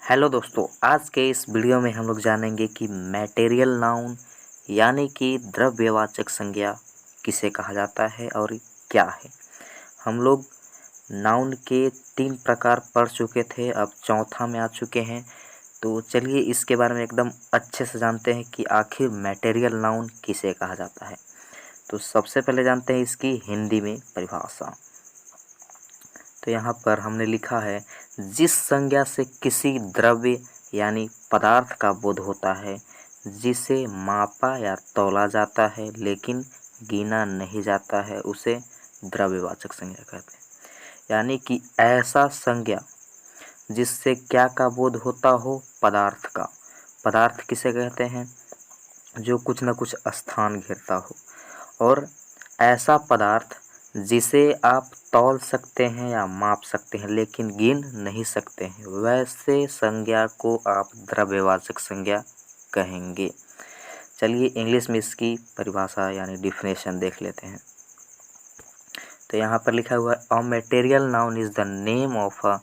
Hello दोस्तों, आज के इस वीडियो में हम लोग जानेंगे कि मैटेरियल नाउन यानी कि द्रव्यवाचक संज्ञा किसे कहा जाता है और क्या है। हम लोग नाउन के 3 प्रकार पढ़ चुके थे, अब चौथा में आ चुके हैं। तो चलिए इसके बारे में एकदम अच्छे से जानते हैं कि आखिर मैटेरियल नाउन किसे कहा जाता है। तो सबसे पहले जानते हैं इसकी हिंदी में परिभाषा। तो यहाँ पर हमने लिखा है, जिस संज्ञा से किसी द्रव्य यानी पदार्थ का बोध होता है जिसे मापा या तौला जाता है लेकिन गिना नहीं जाता है, उसे द्रव्यवाचक संज्ञा कहते हैं। यानी कि ऐसा संज्ञा जिससे क्या का बोध होता हो, पदार्थ का। पदार्थ किसे कहते हैं? जो कुछ न कुछ स्थान घेरता हो। और ऐसा पदार्थ जिसे आप तौल सकते हैं या माप सकते हैं लेकिन गिन नहीं सकते हैं, वैसे संज्ञा को आप द्रव्यवाचक संज्ञा कहेंगे। चलिए इंग्लिश में इसकी परिभाषा यानी डिफिनेशन देख लेते हैं। तो यहाँ पर लिखा हुआ है, a material noun is the name of a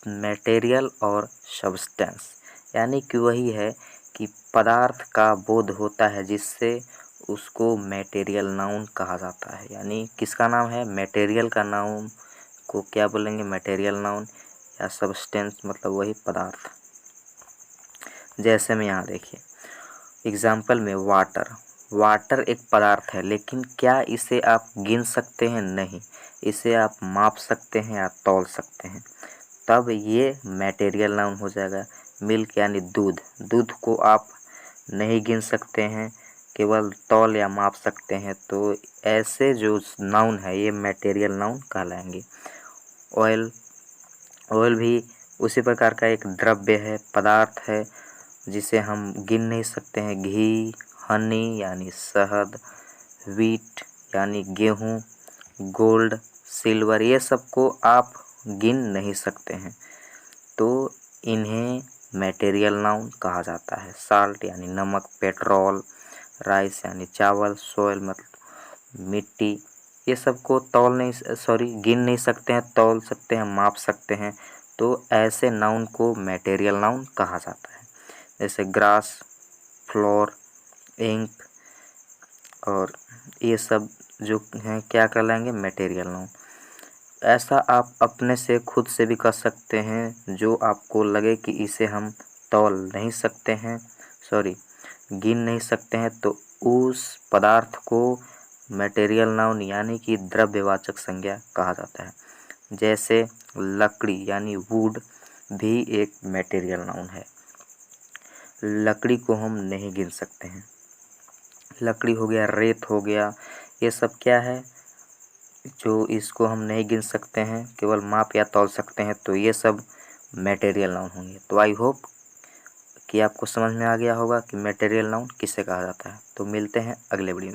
material और सब्सटेंस। यानी कि वही है कि पदार्थ का बोध होता है जिससे उसको मटेरियल नाउन कहा जाता है। यानी किसका नाम है? मटेरियल का नाउन को क्या बोलेंगे? Material noun. या सब्सटेंस मतलब वही पदार्थ। जैसे में यहाँ देखिए एग्जाम्पल में वाटर एक पदार्थ है, लेकिन क्या इसे आप गिन सकते हैं? नहीं। इसे आप माप सकते हैं या तौल सकते हैं, तब ये मटेरियल नाउन हो जाएगा। मिल्क यानी दूध को आप नहीं गिन सकते हैं, केवल तौल या माप सकते हैं, तो ऐसे जो नाउन है ये मटेरियल नाउन कहलाएंगे। ऑयल भी उसी प्रकार का एक द्रव्य है, पदार्थ है, जिसे हम गिन नहीं सकते हैं। घी, हनी यानी शहद, व्हीट यानी गेहूँ, गोल्ड, सिल्वर, ये सब को आप गिन नहीं सकते हैं, तो इन्हें मटेरियल नाउन कहा जाता है। साल्ट यानी नमक, पेट्रोल, राइस यानी चावल, सोयल मतलब मिट्टी, ये सब को गिन नहीं सकते हैं, तौल सकते हैं, माप सकते हैं, तो ऐसे नाउन को मटेरियल नाउन कहा जाता है। जैसे ग्रास, फ्लोर, इंक और ये सब जो हैं क्या कहलाएंगे? Material noun. ऐसा आप अपने से खुद से भी कर सकते हैं, जो आपको लगे कि इसे हम तौल नहीं सकते हैं, गिन नहीं सकते हैं, तो उस पदार्थ को मटेरियल नाउन यानी कि द्रव्यवाचक संज्ञा कहा जाता है। जैसे लकड़ी यानी वुड भी एक मटेरियल नाउन है। लकड़ी को हम नहीं गिन सकते हैं। लकड़ी हो गया, रेत हो गया, ये सब क्या है जो इसको हम नहीं गिन सकते हैं, केवल माप या तौल सकते हैं, तो ये सब मटेरियल नाउन होंगे। तो आई होप कि आपको समझ में आ गया होगा कि मटेरियल नाउन किसे कहा जाता है। तो मिलते हैं अगले वीडियो में।